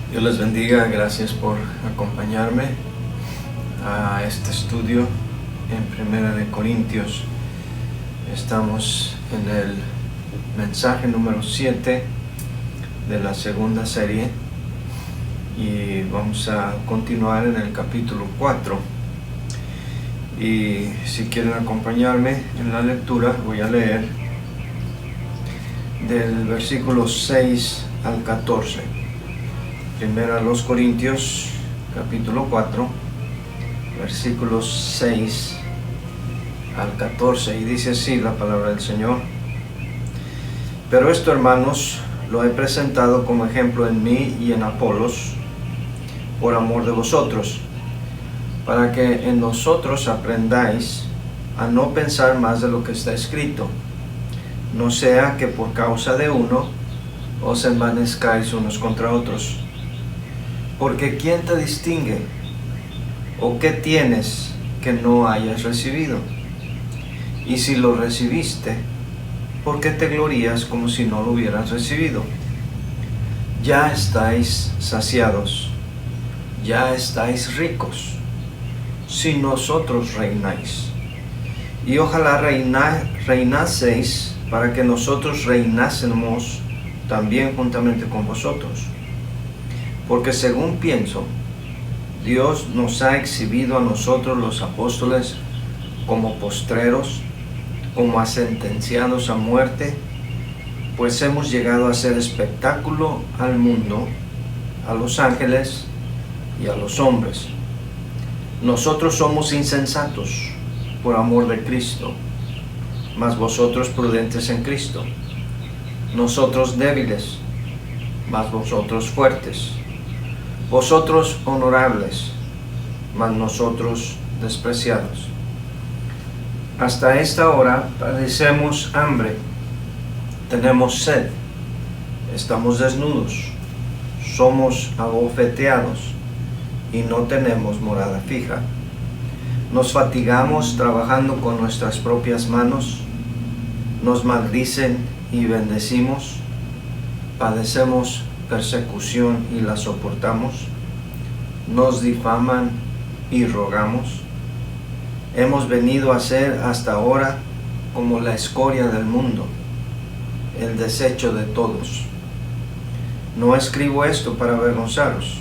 Dios les bendiga, gracias por acompañarme a este estudio en 1 Corintios. Estamos en el mensaje número 7 de la segunda serie y vamos a continuar en el capítulo 4. Y si quieren acompañarme en la lectura, voy a leer del versículo 6 al 14. Primera a los Corintios, capítulo 4, versículos 6 al 14, y dice así la palabra del Señor: Pero esto, hermanos, lo he presentado como ejemplo en mí y en Apolos, por amor de vosotros, para que en nosotros aprendáis a no pensar más de lo que está escrito, no sea que por causa de uno os envanezcáis unos contra otros. Porque ¿quién te distingue? ¿O qué tienes que no hayas recibido? Y si lo recibiste, ¿por qué te glorías como si no lo hubieras recibido? Ya estáis saciados, ya estáis ricos, si nosotros reináis. Y ojalá reinaseis para que nosotros reinásemos también juntamente con vosotros. Porque según pienso, Dios nos ha exhibido a nosotros los apóstoles como postreros, como a sentenciados a muerte, pues hemos llegado a ser espectáculo al mundo, a los ángeles y a los hombres. Nosotros somos insensatos por amor de Cristo, mas vosotros prudentes en Cristo. Nosotros débiles, mas vosotros fuertes. Vosotros honorables, mas nosotros despreciados. Hasta esta hora padecemos hambre, tenemos sed, estamos desnudos, somos abofeteados y no tenemos morada fija. Nos fatigamos trabajando con nuestras propias manos, nos maldicen y bendecimos, padecemos persecución y la soportamos, nos difaman y rogamos. Hemos venido a ser hasta ahora como la escoria del mundo, el desecho de todos. No escribo esto para avergonzaros,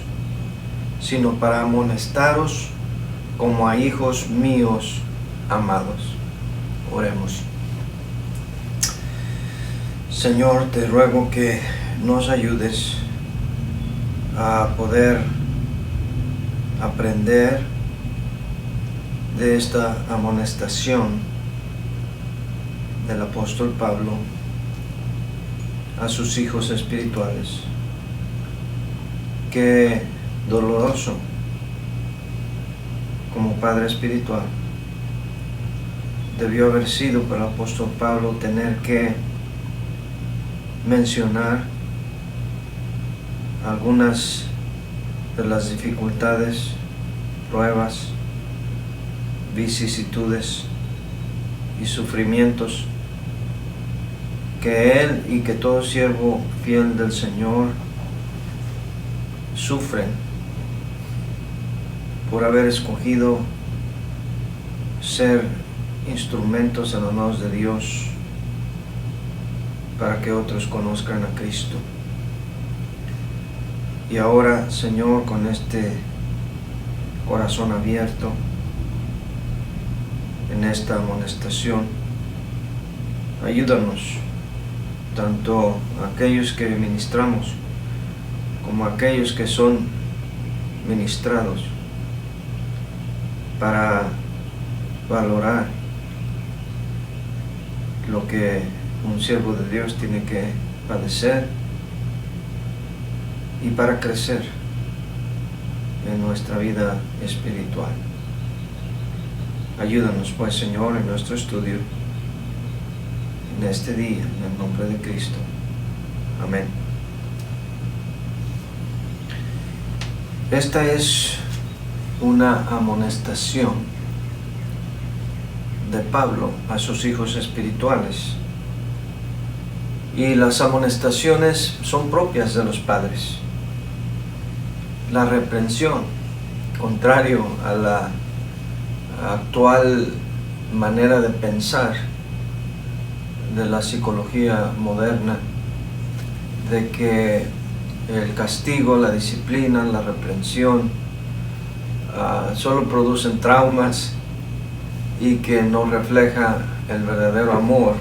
sino para amonestaros como a hijos míos amados. Oremos. Señor, te ruego que nos ayudes a poder aprender de esta amonestación del apóstol Pablo a sus hijos espirituales. Qué doloroso como padre espiritual debió haber sido para el apóstol Pablo tener que mencionar algunas de las dificultades, pruebas, vicisitudes y sufrimientos que él y que todo siervo fiel del Señor sufren por haber escogido ser instrumentos en las manos de Dios para que otros conozcan a Cristo. Y ahora, Señor, con este corazón abierto, en esta amonestación, ayúdanos, tanto a aquellos que ministramos como a aquellos que son ministrados, para valorar lo que un siervo de Dios tiene que padecer y para crecer en nuestra vida espiritual. Ayúdanos pues, Señor, en nuestro estudio en este día, en el nombre de Cristo. Amén. Esta es una amonestación de Pablo a sus hijos espirituales. Y las amonestaciones son propias de los padres. La reprensión, contrario a la actual manera de pensar de la psicología moderna, de que el castigo, la disciplina, la reprensión solo producen traumas y que no refleja el verdadero amor.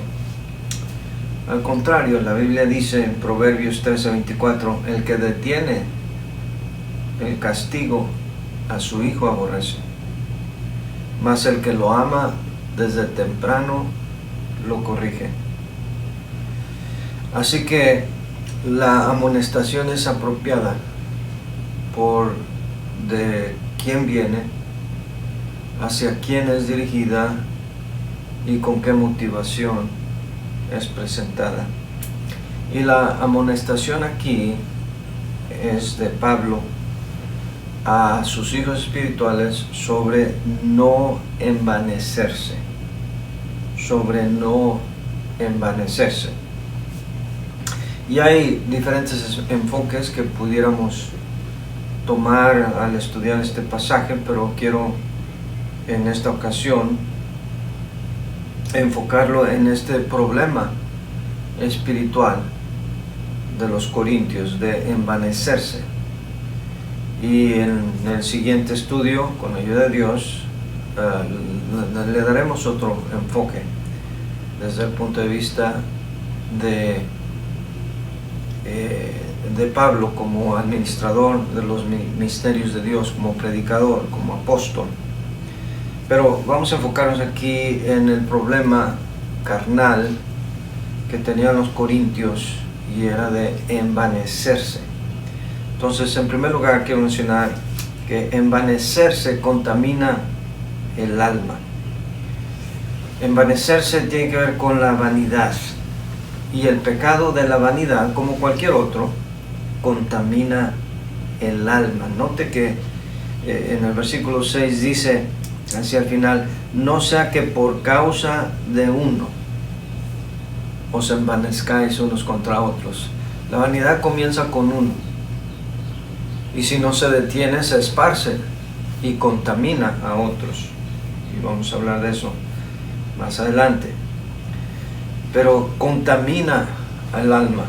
Al contrario, la Biblia dice en Proverbios 13:24, el que detiene el castigo a su hijo aborrece, mas el que lo ama desde temprano lo corrige. Así que la amonestación es apropiada por de quién viene, hacia quién es dirigida y con qué motivación es presentada. Y la amonestación aquí es de Pablo a sus hijos espirituales sobre no envanecerse, Y hay diferentes enfoques que pudiéramos tomar al estudiar este pasaje, pero quiero en esta ocasión enfocarlo en este problema espiritual de los corintios, de envanecerse. Y en el siguiente estudio, con ayuda de Dios, le daremos otro enfoque desde el punto de vista de Pablo como administrador de los misterios de Dios, como predicador, como apóstol. Pero vamos a enfocarnos aquí en el problema carnal que tenían los corintios, y era de envanecerse. Entonces, en primer lugar, quiero mencionar que envanecerse contamina el alma. Envanecerse tiene que ver con la vanidad, y el pecado de la vanidad, como cualquier otro, contamina el alma. Note que en el versículo 6 dice, hacia el final, no sea que por causa de uno os envanezcáis unos contra otros. La vanidad comienza con uno, y si no se detiene, se esparce y contamina a otros. Y vamos a hablar de eso más adelante. Pero contamina al alma.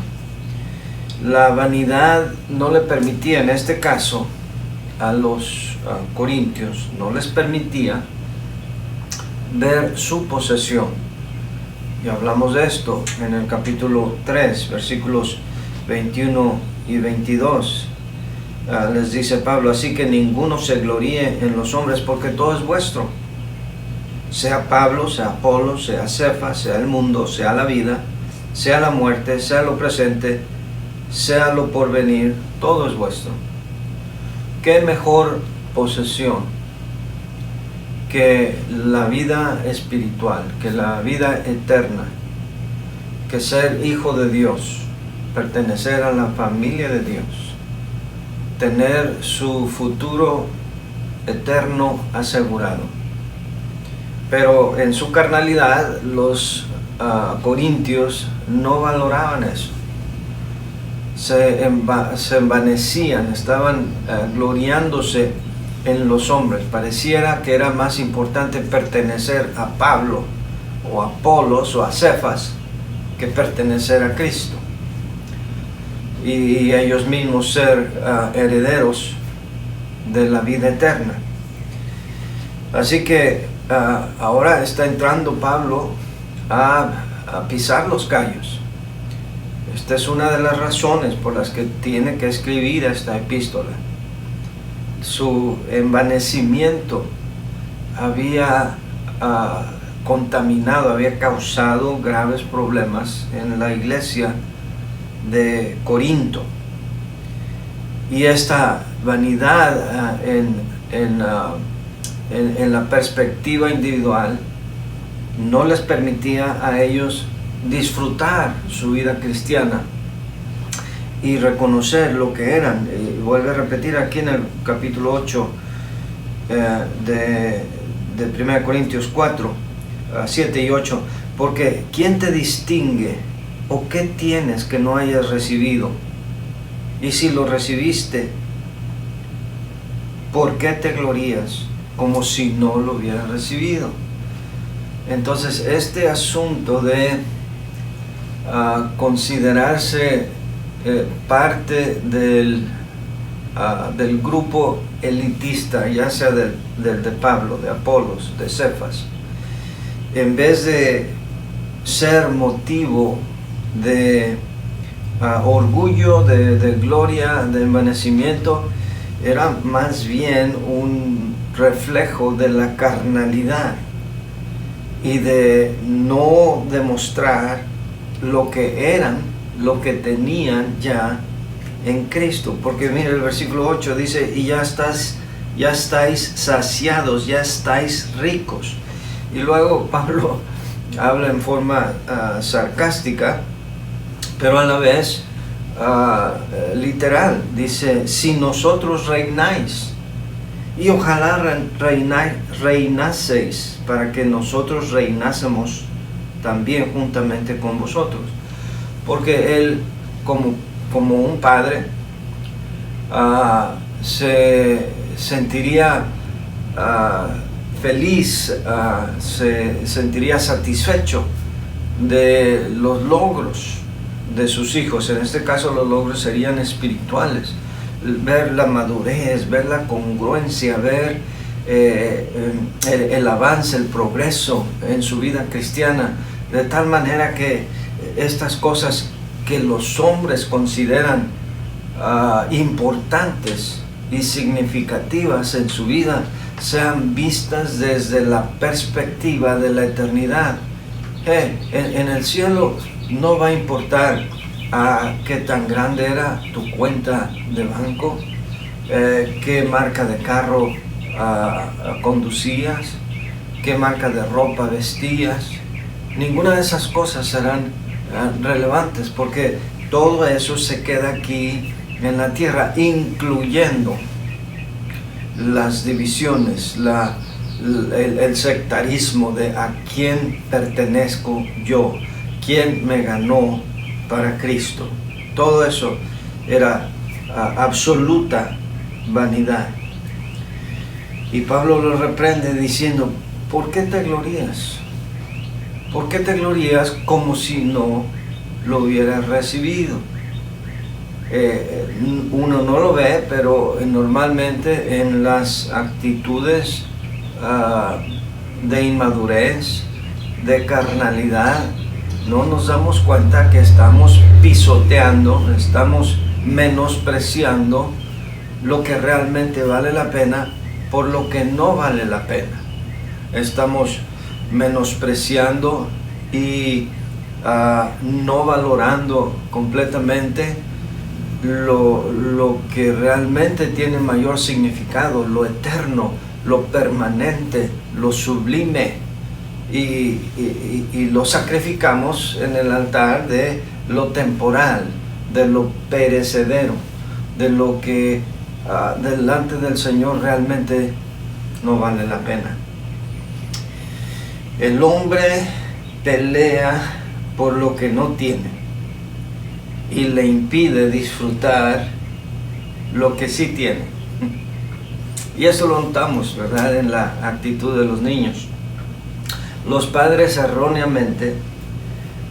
La vanidad no le permitía, en este caso, a los corintios, no les permitía ver su posesión. Y hablamos de esto en el capítulo 3, versículos 21 y 22. Les dice Pablo, así que ninguno se gloríe en los hombres, porque todo es vuestro. Sea Pablo, sea Apolo, sea Cefas, sea el mundo, sea la vida, sea la muerte, sea lo presente, sea lo porvenir, todo es vuestro. ¿Qué mejor posesión que la vida espiritual, que la vida eterna, que ser hijo de Dios, pertenecer a la familia de Dios, tener su futuro eterno asegurado? Pero en su carnalidad los corintios no valoraban eso. Se envanecían, estaban gloriándose en los hombres. Pareciera que era más importante pertenecer a Pablo o a Apolos o a Cefas que pertenecer a Cristo, y ellos mismos ser herederos de la vida eterna. Así que ahora está entrando Pablo a pisar los callos. Esta es una de las razones por las que tiene que escribir esta epístola. Su envanecimiento había contaminado, había causado graves problemas en la iglesia de Corinto. Y esta vanidad en la perspectiva individual no les permitía a ellos disfrutar su vida cristiana y reconocer lo que eran. Y vuelve a repetir aquí en el capítulo 8 de 1 Corintios 4, 7 y 8, porque ¿quién te distingue o qué tienes que no hayas recibido? Y si lo recibiste, ¿por qué te glorías como si no lo hubieras recibido? Entonces este asunto de considerarse parte del grupo elitista, ya sea de Pablo, de Apolos, de Cefas, en vez de ser motivo de orgullo, de gloria, de envanecimiento, era más bien un reflejo de la carnalidad y de no demostrar lo que eran, lo que tenían ya en Cristo. Porque mire, el versículo 8 dice, y ya estáis saciados, ya estáis ricos. Y luego Pablo habla en forma sarcástica, pero a la vez literal. Dice, si nosotros reináis, y ojalá reinaseis, para que nosotros reinásemos también juntamente con vosotros. Porque él, como un padre, se sentiría feliz, se sentiría satisfecho de los logros de sus hijos. En este caso los logros serían espirituales, ver la madurez, ver la congruencia, ver el avance, el progreso en su vida cristiana, de tal manera que estas cosas que los hombres consideran importantes y significativas en su vida sean vistas desde la perspectiva de la eternidad. En el cielo no va a importar qué tan grande era tu cuenta de banco, qué marca de carro conducías, qué marca de ropa vestías. Ninguna de esas cosas serán relevantes, porque todo eso se queda aquí en la tierra, incluyendo las divisiones, el sectarismo de a quién pertenezco yo, quién me ganó para Cristo. Todo eso era absoluta vanidad. Y Pablo lo reprende diciendo, ¿por qué te glorías? ¿Por qué te glorías como si no lo hubieras recibido? Uno no lo ve, pero normalmente en las actitudes de inmadurez, de carnalidad, no nos damos cuenta que estamos pisoteando, estamos menospreciando lo que realmente vale la pena por lo que no vale la pena. Estamos menospreciando y no valorando completamente lo que realmente tiene mayor significado, lo eterno, lo permanente, lo sublime, y lo sacrificamos en el altar de lo temporal, de lo perecedero, de lo que delante del Señor realmente no vale la pena. El hombre pelea por lo que no tiene y le impide disfrutar lo que sí tiene. Y eso lo notamos, ¿verdad?, en la actitud de los niños. Los padres erróneamente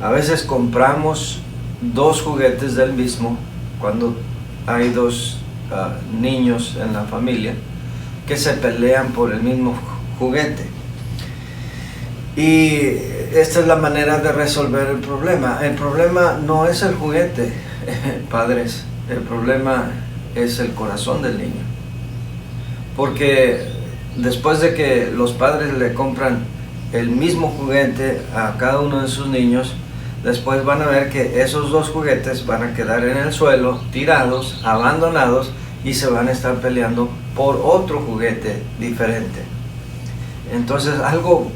a veces compramos dos juguetes del mismo cuando hay dos niños en la familia que se pelean por el mismo juguete. Y esta es la manera de resolver el problema. El problema no es el juguete, padres, el problema es el corazón del niño. Porque después de que los padres le compran el mismo juguete a cada uno de sus niños, después van a ver que esos dos juguetes van a quedar en el suelo, tirados, abandonados, y se van a estar peleando por otro juguete diferente. Entonces algo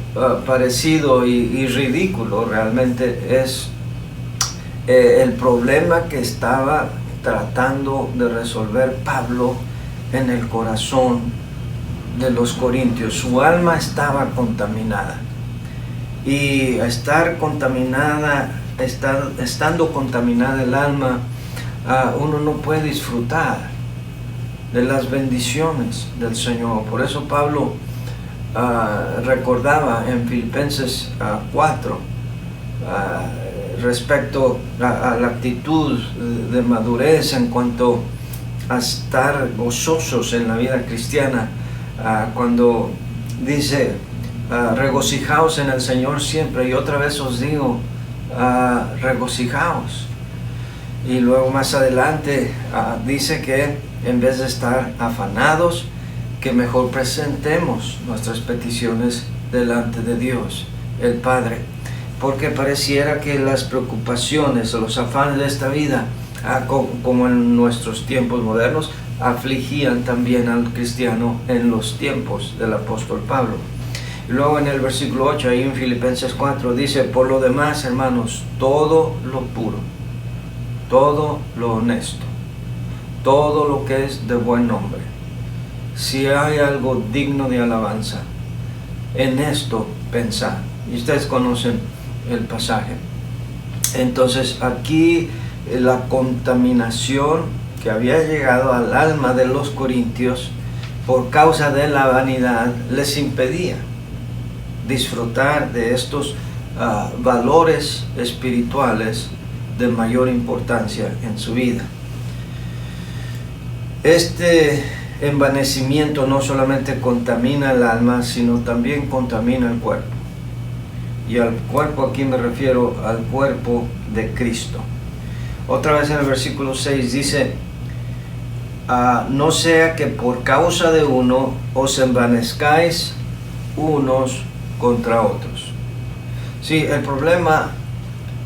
parecido y ridículo realmente es el problema que estaba tratando de resolver Pablo en el corazón de los corintios. Su alma estaba contaminada, y estar contaminada, estando contaminada el alma, uno no puede disfrutar de las bendiciones del Señor. Por eso Pablo recordaba en Filipenses 4 respecto a la actitud de madurez en cuanto a estar gozosos en la vida cristiana, cuando dice regocijaos en el Señor siempre, y otra vez os digo regocijaos. Y luego más adelante dice que en vez de estar afanados, que mejor presentemos nuestras peticiones delante de Dios el Padre, porque pareciera que las preocupaciones o los afanes de esta vida, como en nuestros tiempos modernos, afligían también al cristiano en los tiempos del apóstol Pablo. Y luego en el versículo 8, ahí en Filipenses 4, dice: por lo demás, hermanos, todo lo puro, todo lo honesto, todo lo que es de buen nombre, si hay algo digno de alabanza, en esto pensad. Y ustedes conocen el pasaje. Entonces aquí la contaminación que había llegado al alma de los corintios por causa de la vanidad les impedía disfrutar de estos valores espirituales de mayor importancia en su vida. Este envanecimiento no solamente contamina el alma, sino también contamina el cuerpo. Y al cuerpo aquí me refiero al cuerpo de Cristo. Otra vez en el versículo 6 dice: no sea que por causa de uno os envanezcáis unos contra otros. Sí, el problema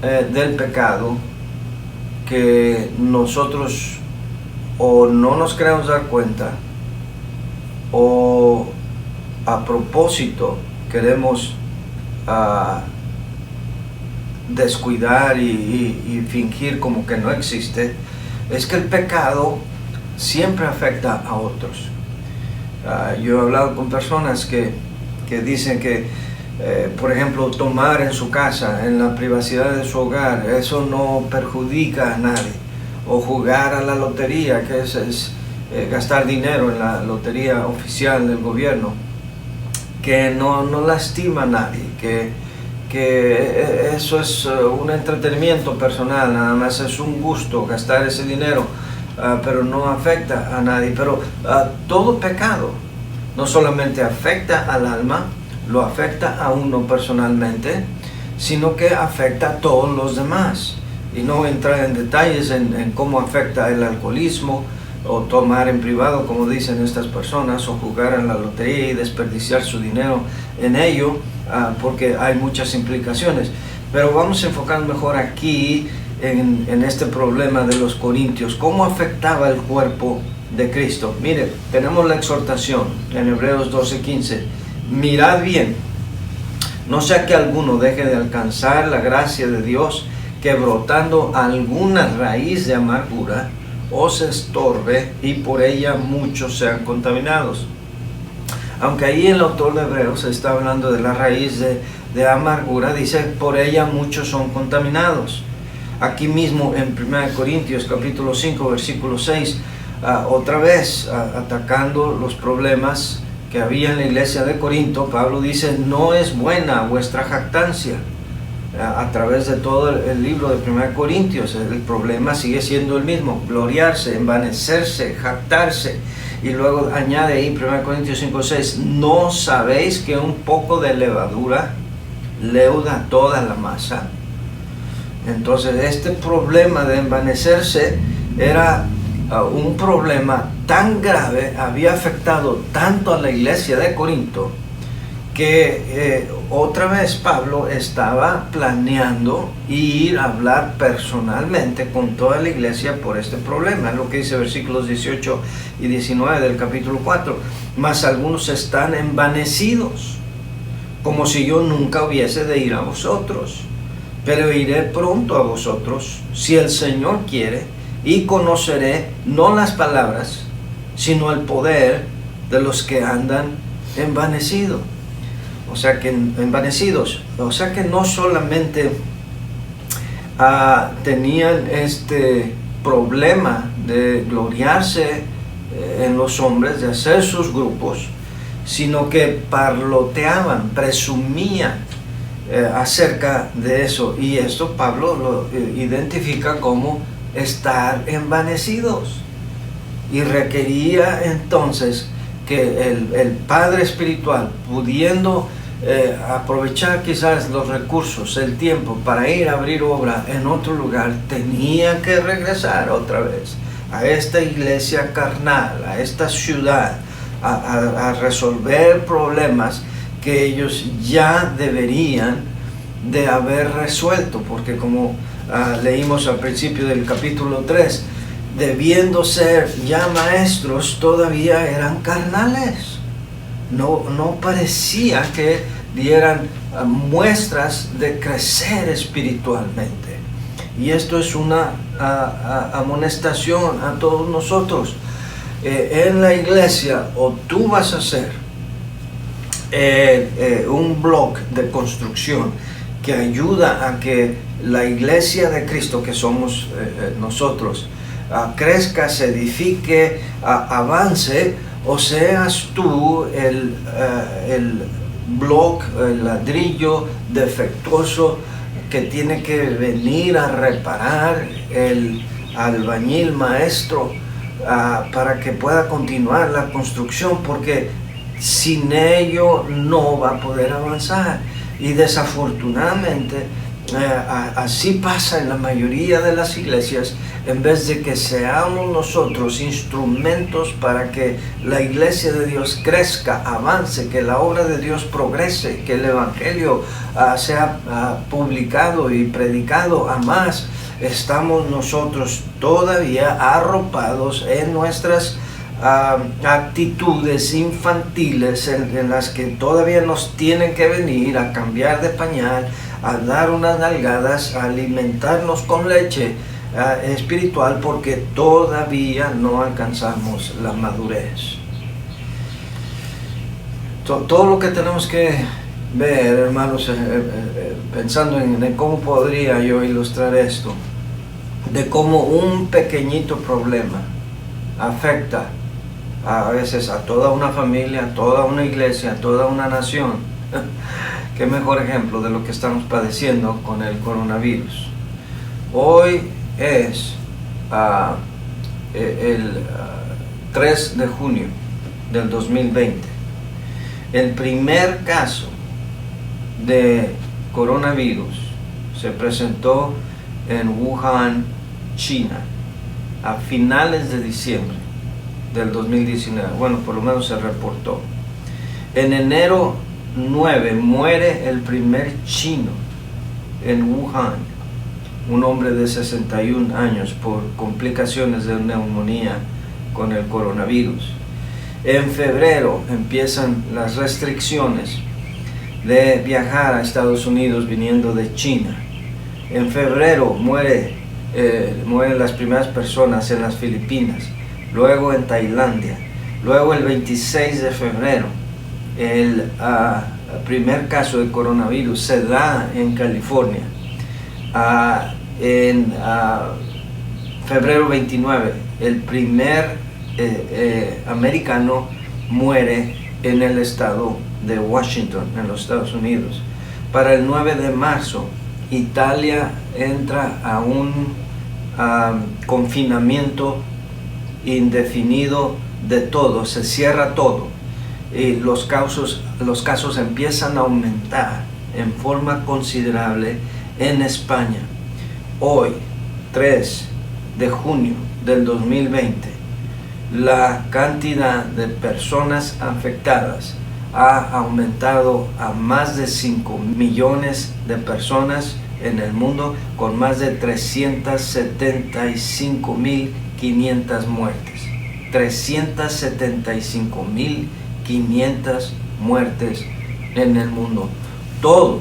del pecado, que nosotros o no nos queremos dar cuenta, o a propósito queremos descuidar y fingir como que no existe, es que el pecado siempre afecta a otros. Yo he hablado con personas que dicen que por ejemplo, tomar en su casa, en la privacidad de su hogar, eso no perjudica a nadie. O jugar a la lotería, que es gastar dinero en la lotería oficial del gobierno, que no lastima a nadie, que eso es un entretenimiento personal, nada más es un gusto gastar ese dinero, pero no afecta a nadie. Pero todo pecado no solamente afecta al alma, lo afecta a uno personalmente, sino que afecta a todos los demás. Y no entrar en detalles en cómo afecta el alcoholismo, o tomar en privado, como dicen estas personas, o jugar en la lotería y desperdiciar su dinero en ello, porque hay muchas implicaciones. Pero vamos a enfocar mejor aquí en este problema de los corintios, cómo afectaba el cuerpo de Cristo. Mire, tenemos la exhortación en Hebreos 12:15: mirad bien, no sea que alguno deje de alcanzar la gracia de Dios, que brotando alguna raíz de amargura os estorbe y por ella muchos sean contaminados. Aunque ahí el autor de Hebreos está hablando de la raíz de amargura, dice por ella muchos son contaminados. Aquí mismo en 1 Corintios capítulo 5 versículo 6, otra vez atacando los problemas que había en la iglesia de Corinto, Pablo dice: no es buena vuestra jactancia. A través de todo el libro de 1 Corintios, el problema sigue siendo el mismo: gloriarse, envanecerse, jactarse. Y luego añade ahí 1 Corintios 5:6: ¿no sabéis que un poco de levadura leuda toda la masa? Entonces este problema de envanecerse era un problema tan grave, había afectado tanto a la iglesia de Corinto, que otra vez Pablo estaba planeando ir a hablar personalmente con toda la iglesia por este problema. Es lo que dice versículos 18 y 19 del capítulo 4. Mas algunos están envanecidos, como si yo nunca hubiese de ir a vosotros. Pero iré pronto a vosotros, si el Señor quiere, y conoceré no las palabras, sino el poder de los que andan envanecidos. O sea que no solamente tenían este problema de gloriarse en los hombres, de hacer sus grupos, sino que parloteaban, presumían acerca de eso. Y esto Pablo lo identifica como estar envanecidos, y requería entonces que el padre espiritual, pudiendo aprovechar quizás los recursos, el tiempo para ir a abrir obra en otro lugar, tenía que regresar otra vez a esta iglesia carnal, a esta ciudad, a resolver problemas que ellos ya deberían de haber resuelto, porque como leímos al principio del capítulo 3, debiendo ser ya maestros, todavía eran carnales. No parecía que dieran muestras de crecer espiritualmente. Y esto es una amonestación a todos nosotros. En la iglesia, o tú vas a ser un bloque de construcción que ayuda a que la iglesia de Cristo, que somos nosotros, crezca, se edifique, avance, o seas tú el bloque, el ladrillo defectuoso que tiene que venir a reparar el albañil maestro para que pueda continuar la construcción, porque sin ello no va a poder avanzar. Y desafortunadamente así pasa en la mayoría de las iglesias. En vez de que seamos nosotros instrumentos para que la iglesia de Dios crezca, avance, que la obra de Dios progrese, que el evangelio sea publicado y predicado a más, estamos nosotros todavía arropados en nuestras actitudes infantiles, en las que todavía nos tienen que venir a cambiar de pañal, a dar unas nalgadas, a alimentarnos con leche espiritual, porque todavía no alcanzamos la madurez. Todo lo que tenemos que ver, hermanos, pensando en cómo podría yo ilustrar esto, de cómo un pequeñito problema afecta a veces a toda una familia, a toda una iglesia, a toda una nación. Qué mejor ejemplo de lo que estamos padeciendo con el coronavirus. Hoy es el 3 de junio del 2020. El primer caso de coronavirus se presentó en Wuhan, China, a finales de diciembre del 2019. Bueno, por lo menos se reportó. En enero 9 muere el primer chino en Wuhan, un hombre de 61 años por complicaciones de neumonía con el coronavirus. En febrero empiezan las restricciones de viajar a Estados Unidos viniendo de China. En febrero mueren las primeras personas en las Filipinas, luego en Tailandia, luego el 26 de febrero el primer caso de coronavirus se da en California. En febrero 29 el primer americano muere en el estado de Washington, en los Estados Unidos. Para el 9 de marzo Italia entra a un confinamiento indefinido de todo, se cierra todo, y los casos empiezan a aumentar en forma considerable en España. Hoy, 3 de junio del 2020, la cantidad de personas afectadas ha aumentado a más de 5 millones de personas en el mundo, con más de 375.500 muertes. 375.500 muertes en el mundo. Todo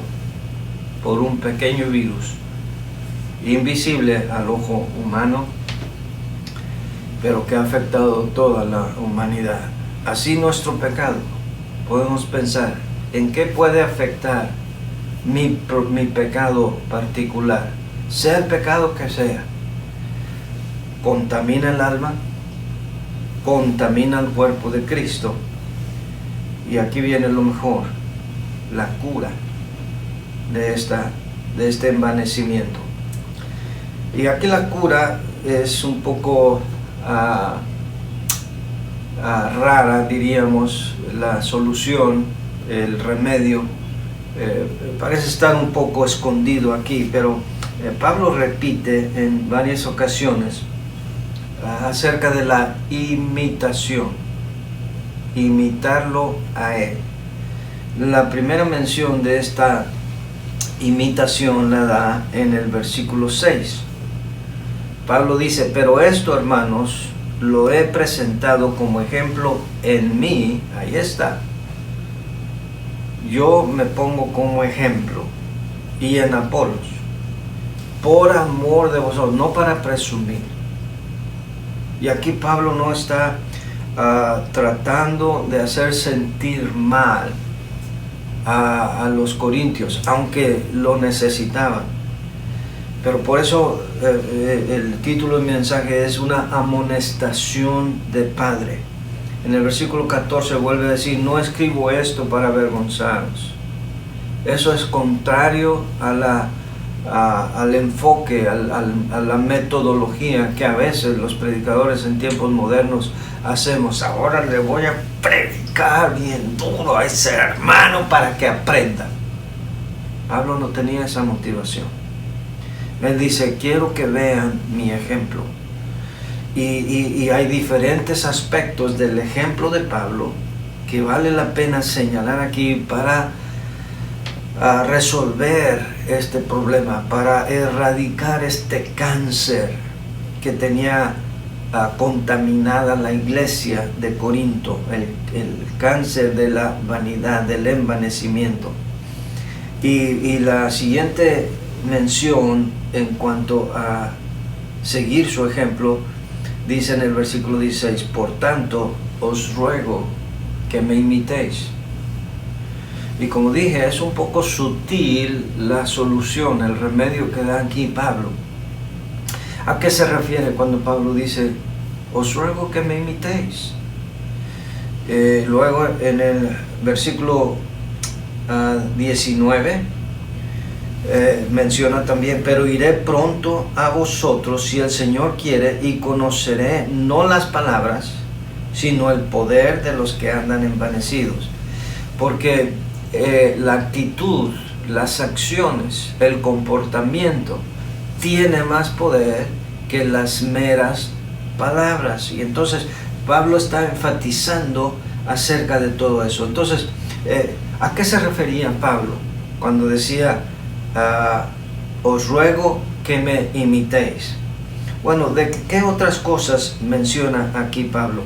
por un pequeño virus, invisible al ojo humano, pero que ha afectado toda la humanidad. Así nuestro pecado, podemos pensar, ¿en qué puede afectar mi pecado particular? Sea el pecado que sea, contamina el alma, contamina el cuerpo de Cristo. Y aquí viene lo mejor, la cura de este envanecimiento. Y aquí la cura es un poco rara, diríamos. La solución, el remedio, parece estar un poco escondido aquí, pero Pablo repite en varias ocasiones acerca de la imitación, imitarlo a él. La primera mención de esta imitación la da en el versículo 6. Pablo dice: pero esto, hermanos, lo he presentado como ejemplo en mí. Ahí está. Yo me pongo como ejemplo, y en Apolos, por amor de vosotros, no para presumir. Y aquí Pablo no está tratando de hacer sentir mal a los corintios, aunque lo necesitaban. Pero por eso el título de mi mensaje es una amonestación de Padre. En el versículo 14 vuelve a decir: no escribo esto para avergonzaros. Eso es contrario al enfoque, a la metodología que a veces los predicadores en tiempos modernos hacemos. Ahora le voy a predicar bien duro a ese hermano para que aprenda. Pablo no tenía esa motivación. Él dice: quiero que vean mi ejemplo. Y hay diferentes aspectos del ejemplo de Pablo que vale la pena señalar aquí para resolver este problema, para erradicar este cáncer que tenía contaminada la iglesia de Corinto, el cáncer de la vanidad, del envanecimiento. Y la siguiente mención en cuanto a seguir su ejemplo dice en el versículo 16: por tanto os ruego que me imitéis. Y como dije, es un poco sutil la solución, el remedio que da aquí Pablo. ¿A qué se refiere cuando Pablo dice: os ruego que me imitéis? Luego en el versículo 19 menciona también: pero iré pronto a vosotros si el Señor quiere, y conoceré no las palabras, sino el poder de los que andan envanecidos. Porque la actitud, las acciones, el comportamiento tiene más poder que las meras palabras. Y entonces Pablo está enfatizando acerca de todo eso. Entonces, ¿a qué se refería Pablo cuando decía: os ruego que me imitéis? Bueno, ¿de qué otras cosas menciona aquí Pablo?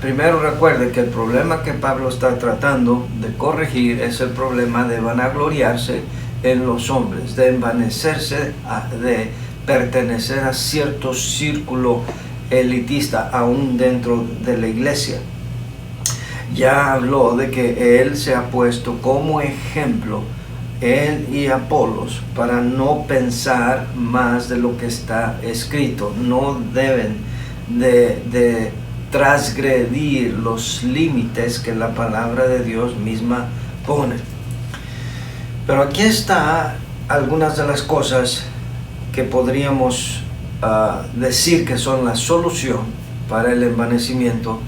Primero, recuerde que el problema que Pablo está tratando de corregir es el problema de vanagloriarse en los hombres, de envanecerse, de pertenecer a cierto círculo elitista aún dentro de la iglesia. Ya habló de que él se ha puesto como ejemplo, él y Apolos, para no pensar más de lo que está escrito. No deben de transgredir los límites que la palabra de Dios misma pone. Pero aquí está algunas de las cosas que podríamos decir que son la solución para el envanecimiento,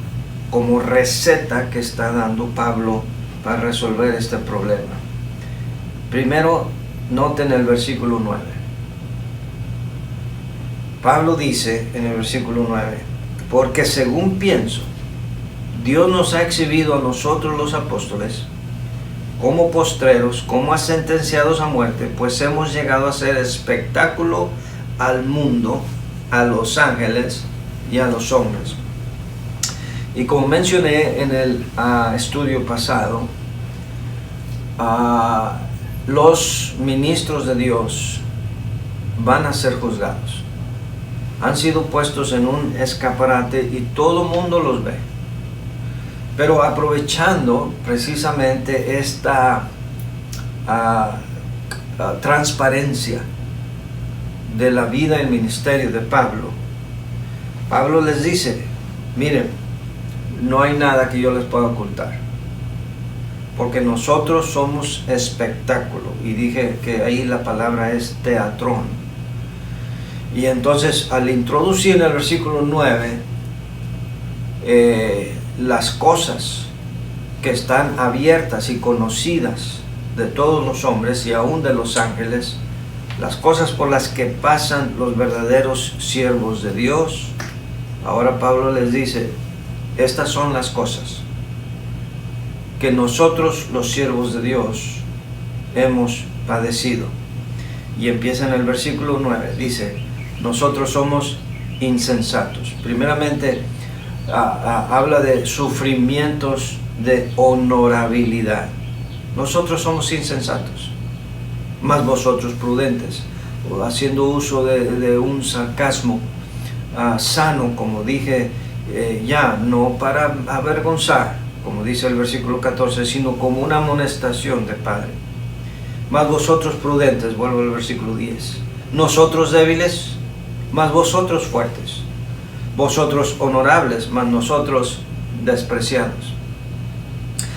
como receta que está dando Pablo para resolver este problema. Primero, noten el versículo 9. Pablo dice en el versículo 9: porque según pienso, Dios nos ha exhibido a nosotros los apóstoles como postreros, como sentenciados a muerte, pues hemos llegado a ser espectáculo al mundo, a los ángeles y a los hombres. Y como mencioné en el estudio pasado, los ministros de Dios van a ser juzgados. Han sido puestos en un escaparate y todo el mundo los ve. Pero aprovechando precisamente esta transparencia de la vida y el ministerio de Pablo, Pablo les dice, miren, no hay nada que yo les pueda ocultar, porque nosotros somos espectáculo. Y dije que ahí la palabra es teatrón. Y entonces al introducir en el versículo 9 las cosas que están abiertas y conocidas de todos los hombres y aún de los ángeles, las cosas por las que pasan los verdaderos siervos de Dios, ahora Pablo les dice, estas son las cosas que nosotros los siervos de Dios hemos padecido. Y empieza en el versículo 9, dice, nosotros somos insensatos. Primeramente habla de sufrimientos de honorabilidad. Nosotros somos insensatos, mas vosotros prudentes, haciendo uso de un sarcasmo sano, como dije, no para avergonzar, como dice el versículo 14, sino como una amonestación de Padre. Mas vosotros prudentes, vuelvo al versículo 10, nosotros débiles, mas vosotros fuertes, vosotros honorables, mas nosotros despreciados.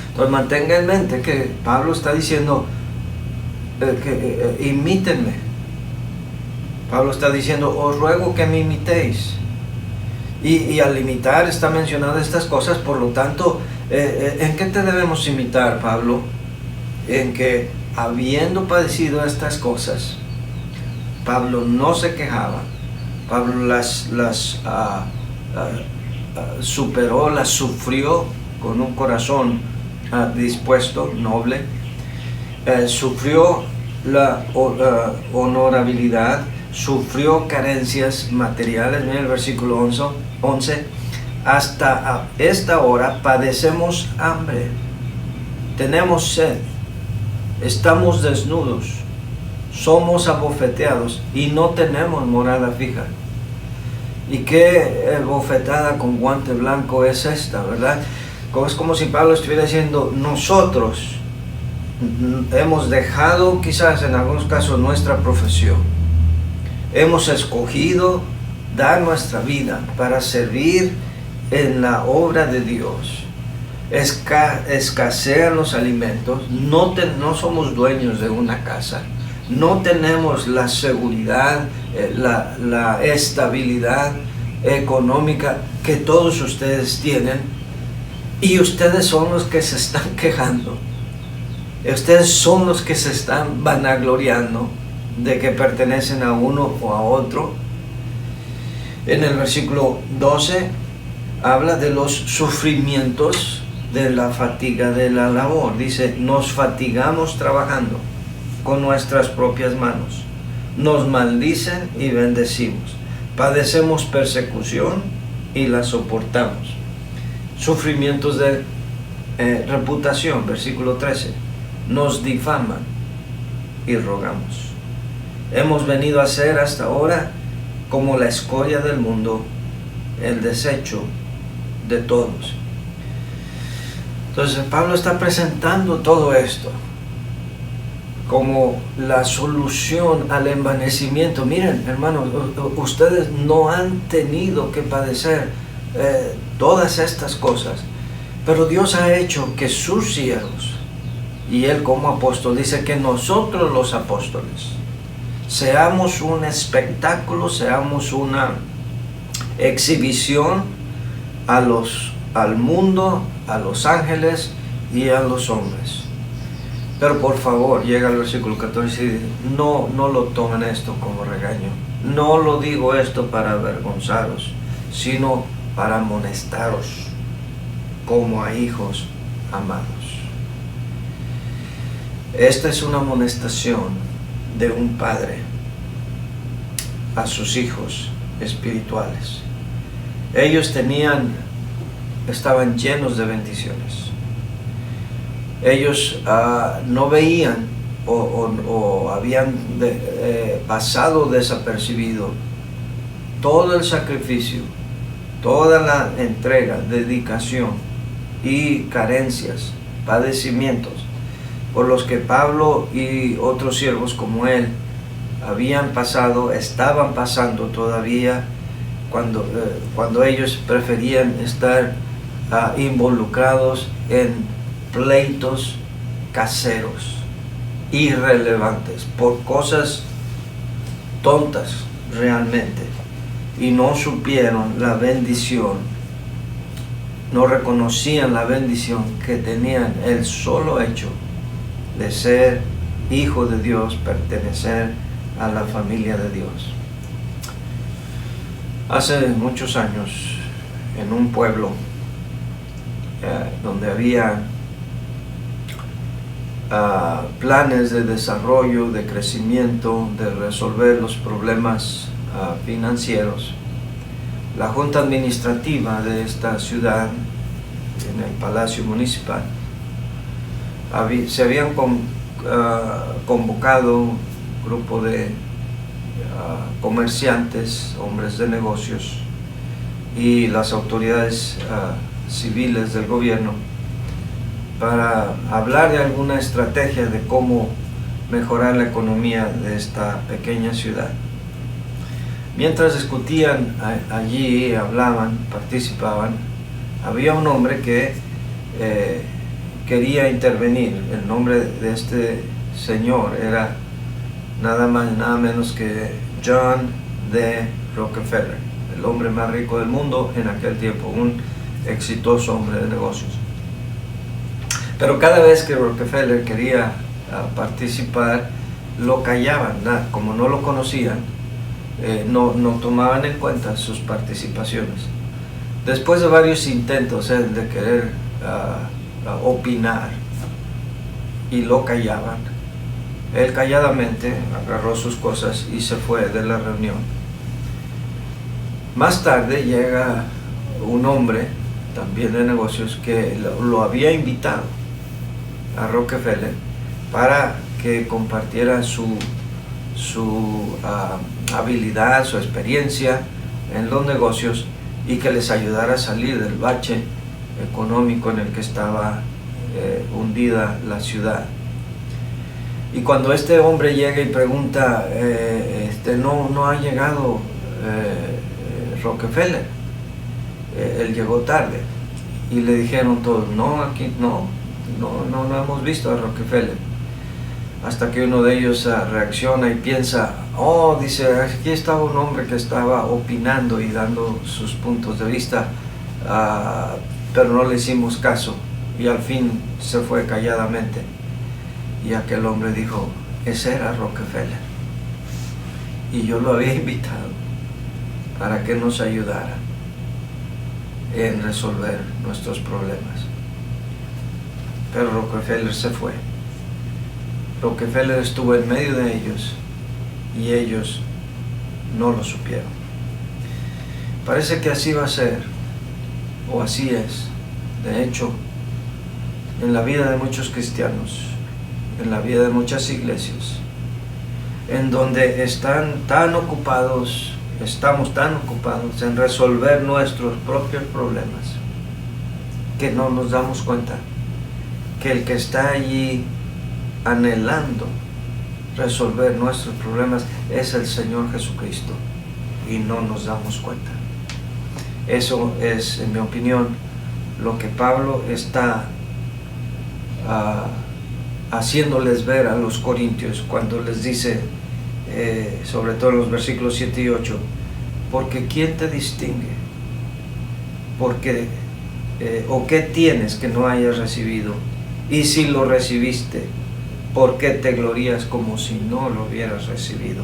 Entonces mantenga en mente que Pablo está diciendo imítenme. Pablo está diciendo, os ruego que me imitéis. Y al imitar está mencionando estas cosas, por lo tanto, ¿en qué te debemos imitar, Pablo? En que habiendo padecido estas cosas, Pablo no se quejaba, Pablo las superó, las sufrió con un corazón dispuesto, noble, sufrió la honorabilidad, sufrió carencias materiales. Mira el versículo 11, hasta esta hora padecemos hambre, tenemos sed, estamos desnudos, somos abofeteados y no tenemos morada fija. Y qué bofetada con guante blanco es esta, ¿verdad? Es como si Pablo estuviera diciendo, nosotros hemos dejado quizás en algunos casos nuestra profesión, hemos escogido dar nuestra vida para servir en la obra de Dios. Escasean los alimentos, no somos dueños de una casa, no tenemos la seguridad, la estabilidad económica que todos ustedes tienen, y ustedes son los que se están quejando, ustedes son los que se están vanagloriando de que pertenecen a uno o a otro. En el versículo 12 habla de los sufrimientos de la fatiga de la labor. Dice, nos fatigamos trabajando con nuestras propias manos, nos maldicen y bendecimos, padecemos persecución y la soportamos. Sufrimientos de reputación, versículo 13, nos difaman y rogamos. Hemos venido a ser hasta ahora como la escoria del mundo, el desecho de todos. Entonces Pablo está presentando todo esto como la solución al envanecimiento. Miren, hermanos, ustedes no han tenido que padecer todas estas cosas, pero Dios ha hecho que sus siervos, y él como apóstol dice que nosotros los apóstoles seamos un espectáculo, seamos una exhibición al mundo, a los ángeles y a los hombres. Pero por favor, llega al versículo 14 y dice, no lo tomen esto como regaño, no lo digo esto para avergonzaros, sino para amonestaros como a hijos amados. Esta es una amonestación de un padre a sus hijos espirituales. Ellos estaban llenos de bendiciones. Ellos no veían o habían pasado desapercibido todo el sacrificio, toda la entrega, dedicación y carencias, padecimientos por los que Pablo y otros siervos como él habían pasado, estaban pasando todavía cuando ellos preferían estar involucrados en pleitos caseros, irrelevantes, por cosas tontas realmente, y no supieron la bendición, no reconocían la bendición que tenían el solo hecho de ser hijo de Dios, pertenecer a la familia de Dios. Hace muchos años, en un pueblo donde había planes de desarrollo, de crecimiento, de resolver los problemas financieros, la junta administrativa de esta ciudad, en el Palacio Municipal, se habían convocado un grupo de comerciantes, hombres de negocios, y las autoridades civiles del gobierno para hablar de alguna estrategia de cómo mejorar la economía de esta pequeña ciudad. Mientras discutían allí, hablaban, participaban, había un hombre que quería intervenir. El nombre de este señor era nada más, nada menos que John D. Rockefeller, el hombre más rico del mundo en aquel tiempo, un exitoso hombre de negocios. Pero cada vez que Rockefeller quería participar, lo callaban, como no lo conocían, no tomaban en cuenta sus participaciones. Después de varios intentos de querer opinar y lo callaban, él calladamente agarró sus cosas y se fue de la reunión. Más tarde llega un hombre también de negocios que lo había invitado a Rockefeller para que compartiera su habilidad, su experiencia en los negocios y que les ayudara a salir del bache económico en el que estaba hundida la ciudad. Y cuando este hombre llega y pregunta, no ha llegado Rockefeller, él llegó tarde, y le dijeron todos, no hemos visto a Rockefeller, hasta que uno de ellos reacciona y piensa, dice, aquí estaba un hombre que estaba opinando y dando sus puntos de vista, pero no le hicimos caso, y al fin se fue calladamente. Y aquel hombre dijo, ese era Rockefeller, y yo lo había invitado para que nos ayudara en resolver nuestros problemas. Pero Rockefeller se fue. Rockefeller estuvo en medio de ellos y ellos no lo supieron. Parece que así va a ser, o así es, de hecho, en la vida de muchos cristianos, en la vida de muchas iglesias, en donde estamos tan ocupados en resolver nuestros propios problemas, que no nos damos cuenta que el que está allí anhelando resolver nuestros problemas es el Señor Jesucristo, y no nos damos cuenta. Eso es, en mi opinión, lo que Pablo está haciéndoles ver a los corintios cuando les dice, sobre todo en los versículos 7 y 8, porque ¿quién te distingue? Porque, ¿o qué tienes que no hayas recibido? Y si lo recibiste, ¿por qué te glorías como si no lo hubieras recibido?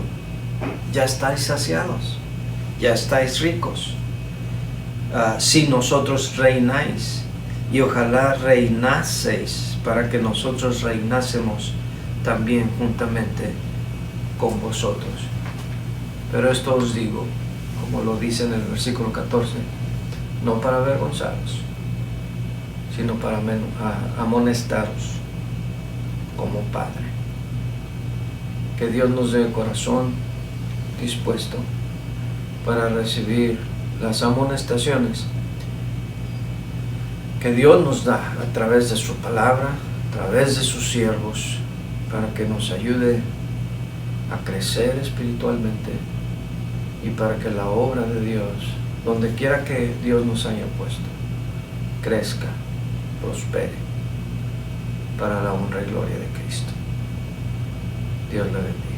Ya estáis saciados, ya estáis ricos. Si nosotros reináis y ojalá reinaseis para que nosotros reinásemos también juntamente con vosotros. Pero esto os digo, como lo dice en el versículo 14, no para avergonzaros, sino para amonestaros como Padre. Que Dios nos dé el corazón dispuesto para recibir las amonestaciones que Dios nos da a través de su palabra, a través de sus siervos, para que nos ayude a crecer espiritualmente y para que la obra de Dios, donde quiera que Dios nos haya puesto, crezca, prospere, para la honra y gloria de Cristo. Dios le bendiga.